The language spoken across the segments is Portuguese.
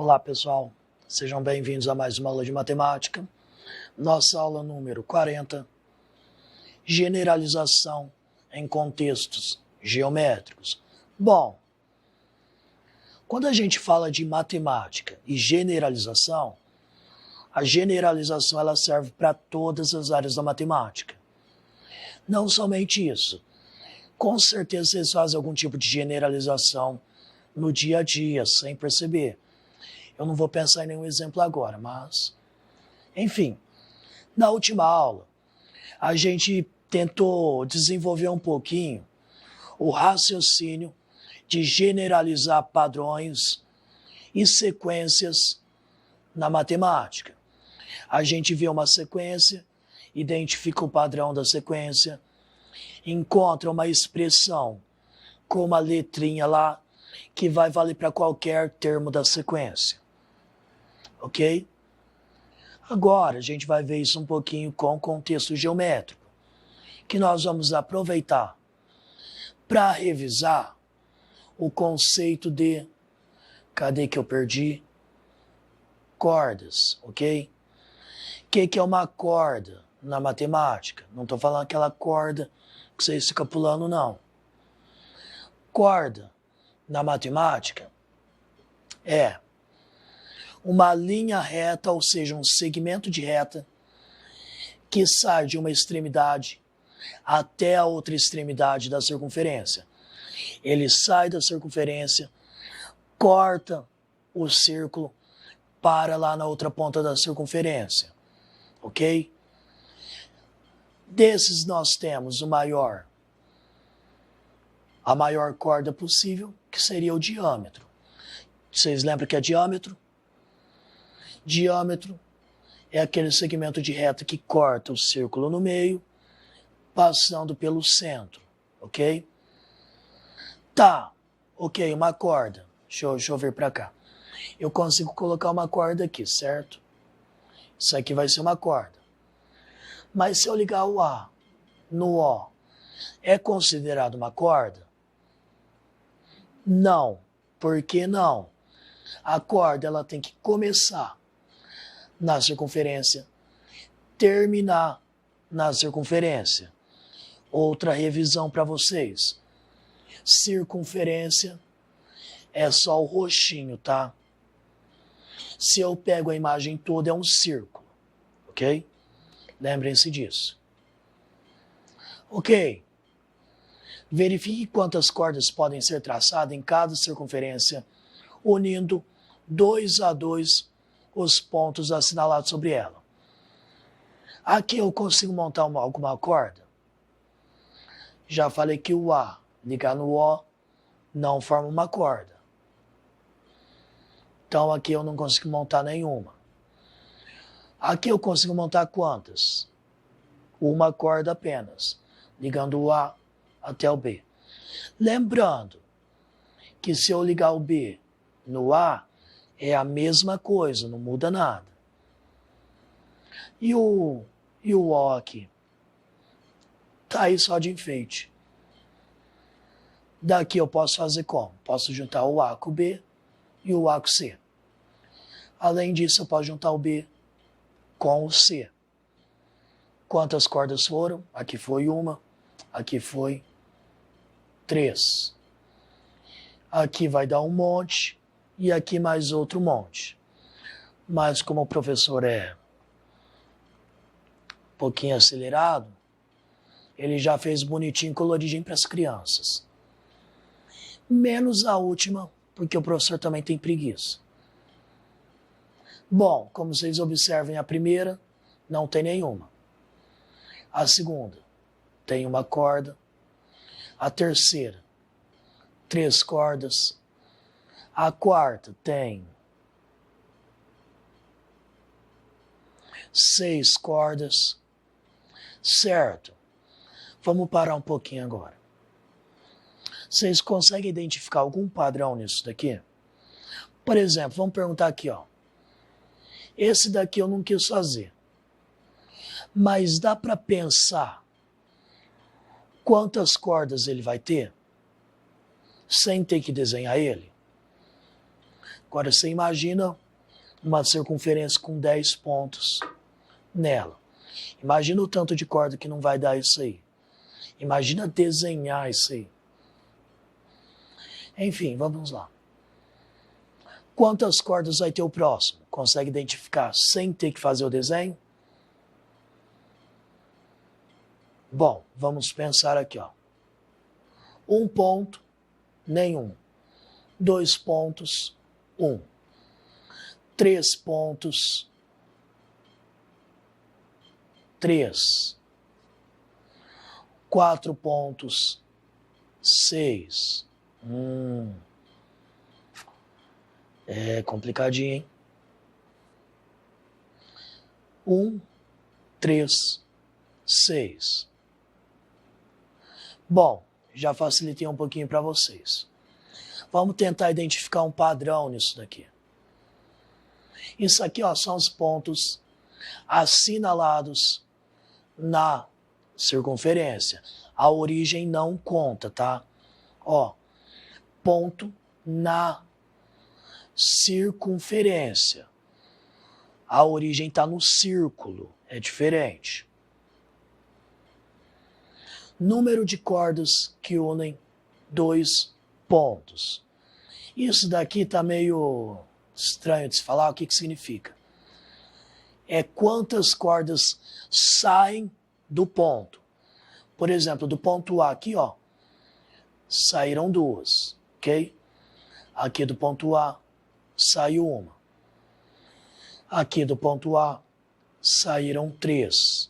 Olá pessoal, sejam bem-vindos a mais uma aula de matemática. Nossa aula número 40, generalização em contextos geométricos. Bom, quando a gente fala de matemática e generalização, a generalização ela serve para todas as áreas da matemática. Não somente isso, com certeza vocês fazem algum tipo de generalização no dia a dia, sem perceber. Eu não vou pensar em nenhum exemplo agora, mas... Enfim, na última aula, a gente tentou desenvolver um pouquinho o raciocínio de generalizar padrões e sequências na matemática. A gente vê uma sequência, identifica o padrão da sequência, encontra uma expressão com uma letrinha lá que vai valer para qualquer termo da sequência. Ok? Agora a gente vai ver isso um pouquinho com contexto geométrico, que nós vamos aproveitar para revisar o conceito de, cadê que eu perdi? Cordas, ok? O que é uma corda na matemática? Não estou falando aquela corda que vocês ficam pulando, não. Corda na matemática é uma linha reta, ou seja, um segmento de reta que sai de uma extremidade até a outra extremidade da circunferência. Ele sai da circunferência, corta o círculo, para lá na outra ponta da circunferência, ok? Desses nós temos a maior corda possível, que seria o diâmetro. Vocês lembram que é diâmetro? Diâmetro é aquele segmento de reta que corta o círculo no meio, passando pelo centro, ok? Tá, ok, uma corda. Deixa eu ver para cá. Eu consigo colocar uma corda aqui, certo? Isso aqui vai ser uma corda. Mas se eu ligar o A no O, é considerado uma corda? Não. Por que não? A corda ela tem que começar na circunferência, terminar na circunferência. Outra revisão para vocês. Circunferência é só o roxinho, tá? Se eu pego a imagem toda, é um círculo, ok? Lembrem-se disso. Ok. Verifique quantas cordas podem ser traçadas em cada circunferência, unindo 2 a 2 os pontos assinalados sobre ela. Aqui eu consigo montar alguma corda? Já falei que o A ligar no O não forma uma corda. Então aqui eu não consigo montar nenhuma. Aqui eu consigo montar quantas? Uma corda apenas, ligando o A até o B. Lembrando que se eu ligar o B no A, é a mesma coisa, não muda nada. E o O aqui? Tá aí só de enfeite. Daqui eu posso fazer como? Posso juntar o A com o B e o A com o C. Além disso, eu posso juntar o B com o C. Quantas cordas foram? Aqui foi uma, aqui foi 3. Aqui vai dar um monte e aqui mais outro monte. Mas como o professor é um pouquinho acelerado, ele já fez bonitinho, coloridinho para as crianças. Menos a última, porque o professor também tem preguiça. Bom, como vocês observem, a primeira não tem nenhuma. A segunda tem uma corda. A terceira, 3 cordas. A quarta tem 6 cordas. Certo? Vamos parar um pouquinho agora. Vocês conseguem identificar algum padrão nisso daqui? Por exemplo, vamos perguntar aqui, ó. Esse daqui eu não quis fazer. Mas dá para pensar quantas cordas ele vai ter sem ter que desenhar ele? Agora você imagina uma circunferência com 10 pontos nela. Imagina o tanto de corda que não vai dar isso aí. Imagina desenhar isso aí. Enfim, vamos lá. Quantas cordas vai ter o próximo? Consegue identificar sem ter que fazer o desenho? Bom, vamos pensar aqui, ó. 1 ponto, nenhum. 2 pontos, 1. 3 pontos, 3. 4 pontos, 6. É complicadinho, hein? 1, 3, 6. Bom, já facilitei um pouquinho para vocês. Vamos tentar identificar um padrão nisso daqui. Isso aqui, ó, são os pontos assinalados na circunferência. A origem não conta, tá? Ó, ponto na circunferência. A origem está no círculo, é diferente. Número de cordas que unem 2 pontos. Isso daqui está meio estranho de se falar. O que significa? É quantas cordas saem do ponto. Por exemplo, do ponto A aqui, ó, saíram 2, ok? Aqui do ponto A saiu 1. Aqui do ponto A saíram 3.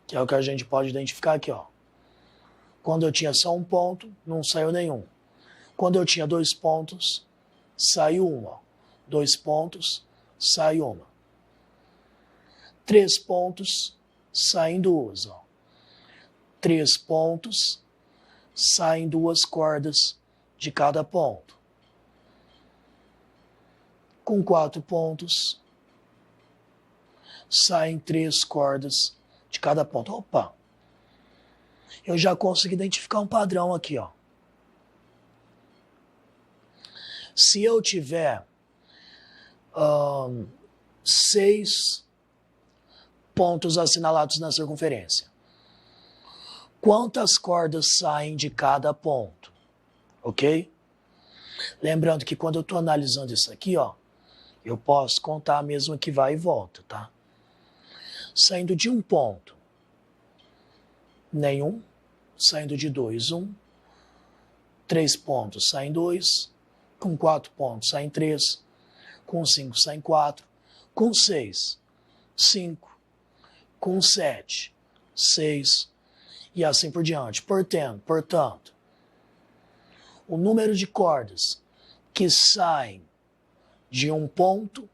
Que é o que a gente pode identificar aqui, ó. Quando eu tinha só 1 ponto, não saiu nenhum. Quando eu tinha 2 pontos, saiu 1, ó. 2 pontos, sai 1. 3 pontos, saem 2, ó. 3 pontos, saem 2 cordas de cada ponto. Com 4 pontos, saem 3 cordas de cada ponto. Opa! Eu já consigo identificar um padrão aqui, ó. Se eu tiver 6 pontos assinalados na circunferência, quantas cordas saem de cada ponto? Ok? Lembrando que quando eu estou analisando isso aqui, ó, eu posso contar mesmo que vai e volta, tá? Saindo de 1 ponto, nenhum. Saindo de 2, 1. 3 pontos, saem 2. Com 4 pontos, saem 3. Com 5, saem 4. Com 6, 5. Com 7, 6. E assim por diante. Portanto, o número de cordas que saem de um ponto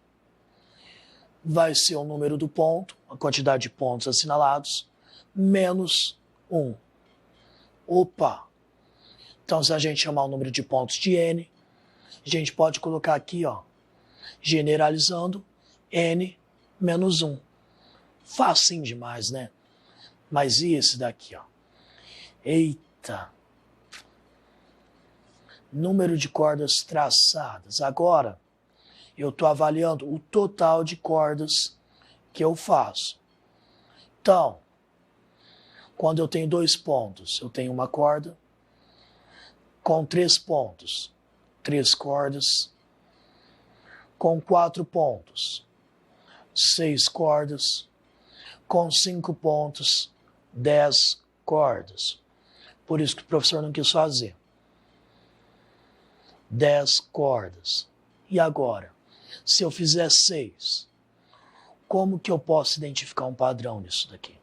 vai ser o número do ponto, a quantidade de pontos assinalados, menos 1. Opa! Então, se a gente chamar o número de pontos de N, a gente pode colocar aqui, ó, generalizando, N menos 1. Facinho demais, né? Mas e esse daqui, ó? Eita! Número de cordas traçadas. Agora, eu estou avaliando o total de cordas que eu faço. Então, quando eu tenho 2 pontos, eu tenho uma corda. Com 3 pontos, 3 cordas. Com 4 pontos, 6 cordas. Com 5 pontos, 10 cordas. Por isso que o professor não quis fazer. 10 cordas. E agora, se eu fizer 6, como que eu posso identificar um padrão nisso daqui?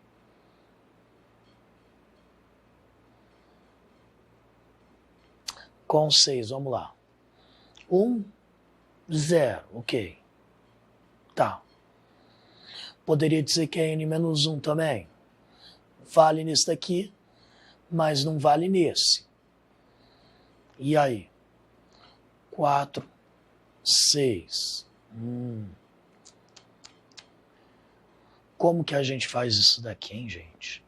Com 6, vamos lá. 1, 0, ok. Tá. Poderia dizer que é N menos 1 também. Vale nesse daqui, mas não vale nesse. E aí? 4, 6. Como que a gente faz isso daqui, hein, gente?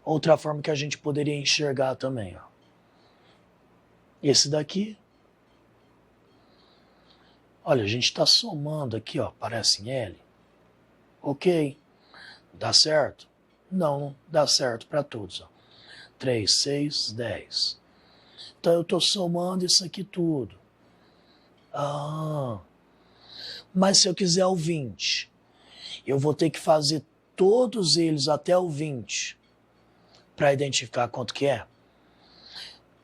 Outra forma que a gente poderia enxergar também, ó. esse daqui. Olha, a gente está somando aqui, ó, parece em L. Ok, dá certo? Não dá certo para todos. Ó. 3, 6, 10. Então eu estou somando isso aqui tudo. Mas se eu quiser o 20, eu vou ter que fazer todos eles até o 20 para identificar quanto que é.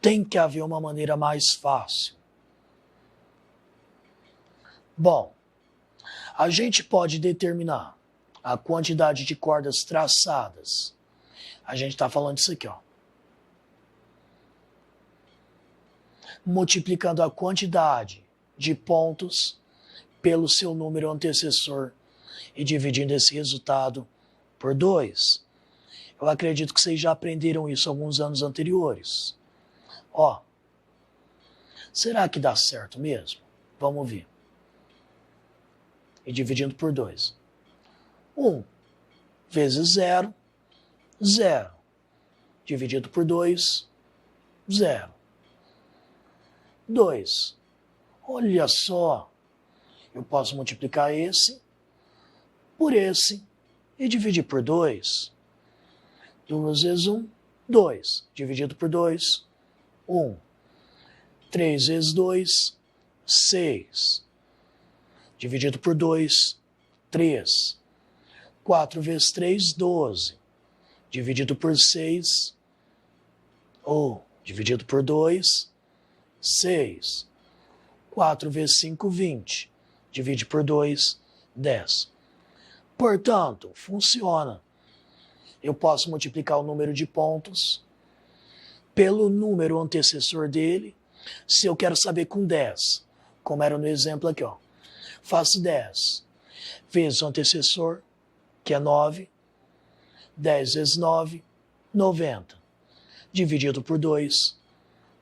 Tem que haver uma maneira mais fácil. Bom, a gente pode determinar a quantidade de cordas traçadas. A gente está falando disso aqui, ó. Multiplicando a quantidade de pontos pelo seu número antecessor e dividindo esse resultado por 2. Eu acredito que vocês já aprenderam isso alguns anos anteriores. Ó, será que dá certo mesmo? Vamos ver. E dividindo por 2. 1 vezes 0, 0. Dividido por 2, 0. 2. Olha só, eu posso multiplicar esse por esse e dividir por 2. 2 vezes 1, 2. Dividido por 2, 1. 3 vezes 2, 6. Dividido por 2, 3. 4 vezes 3, 12. Dividido por 6, dividido por 2, 6. 4 vezes 5, 20. Divide por 2, 10. Portanto, funciona. Eu posso multiplicar o número de pontos pelo número antecessor dele, se eu quero saber com 10. Como era no exemplo aqui, ó. Faço 10 vezes o antecessor, que é 9. 10 vezes 9, 90. Dividido por 2,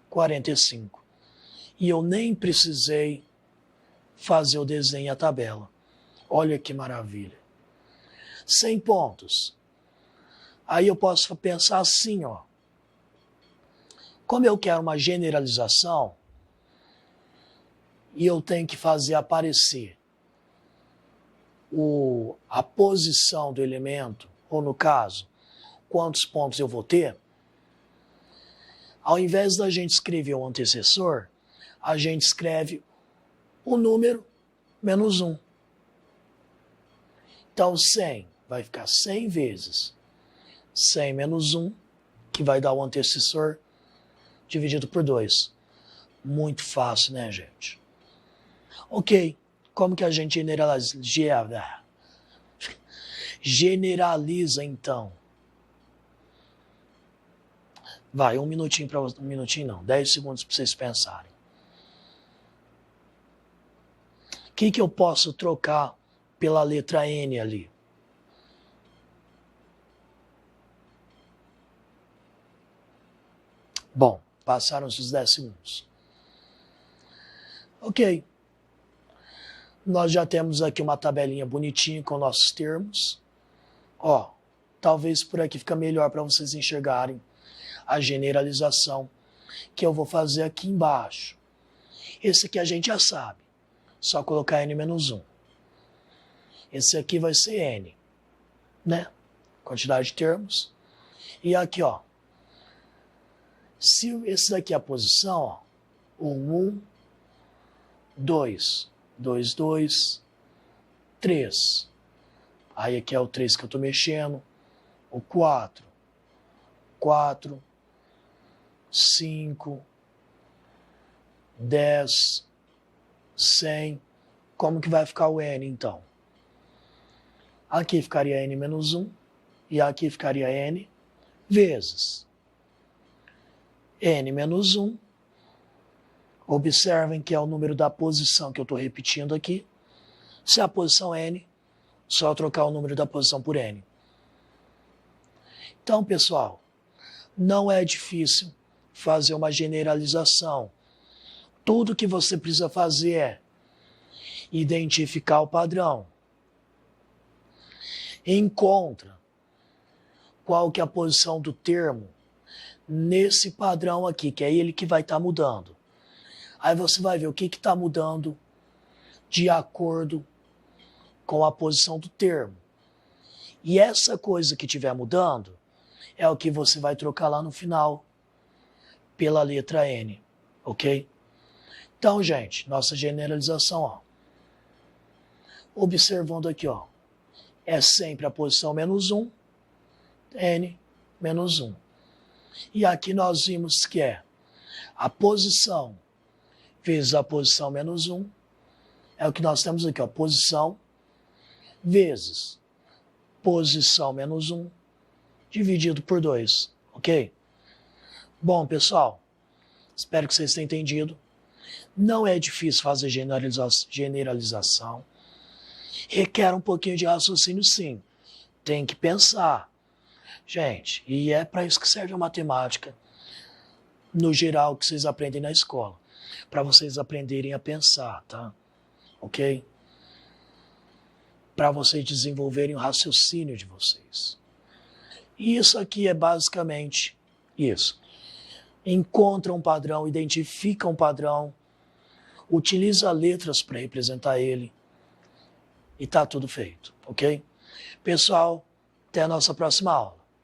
45. E eu nem precisei fazer o desenho e a tabela. Olha que maravilha. 100 pontos. Aí eu posso pensar assim, ó. Como eu quero uma generalização, e eu tenho que fazer aparecer a posição do elemento, ou no caso, quantos pontos eu vou ter, ao invés da gente escrever o antecessor, a gente escreve o número menos 1. Então 100 vai ficar 100 vezes 100 menos 1, que vai dar o antecessor, dividido por 2. Muito fácil, né, gente? Ok, como que a gente generaliza então? Vai, um minutinho para um minutinho não, 10 segundos para vocês pensarem. O que eu posso trocar pela letra N ali? Bom, passaram-se os 10 segundos. Ok. Nós já temos aqui uma tabelinha bonitinha com nossos termos. Ó, talvez por aqui fica melhor para vocês enxergarem a generalização que eu vou fazer aqui embaixo. Esse aqui a gente já sabe. Só colocar n menos 1. Esse aqui vai ser n, né? Quantidade de termos. E aqui, ó. Se esse daqui é a posição, ó. 1, 2, 2, 2, 3. Aí aqui é o 3 que eu estou mexendo. O 4, 4, 5, 10, 100. Como que vai ficar o n, então? Aqui ficaria n menos 1 e aqui ficaria n vezes n menos 1. Observem que é o número da posição que eu estou repetindo aqui. Se a posição é n, só trocar o número da posição por n. Então, pessoal, não é difícil fazer uma generalização. Tudo que você precisa fazer é identificar o padrão. Encontra qual que é a posição do termo nesse padrão aqui, que é ele que vai estar mudando. Aí você vai ver o que está mudando de acordo com a posição do termo. E essa coisa que estiver mudando é o que você vai trocar lá no final pela letra N, ok? Então, gente, nossa generalização, ó. Observando aqui, ó, é sempre a posição menos 1, N menos 1. E aqui nós vimos que é a posição vezes a posição menos 1, é o que nós temos aqui, ó, posição vezes posição menos 1, dividido por 2, ok? Bom, pessoal, espero que vocês tenham entendido. Não é difícil fazer generalização. Requer um pouquinho de raciocínio, sim. Tem que pensar. Gente, e é para isso que serve a matemática, no geral, que vocês aprendem na escola. Para vocês aprenderem a pensar, tá? Ok? Para vocês desenvolverem o raciocínio de vocês. E isso aqui é basicamente isso. Encontra um padrão, identifica um padrão, utiliza letras para representar ele e tá tudo feito, ok? Pessoal, até a nossa próxima aula.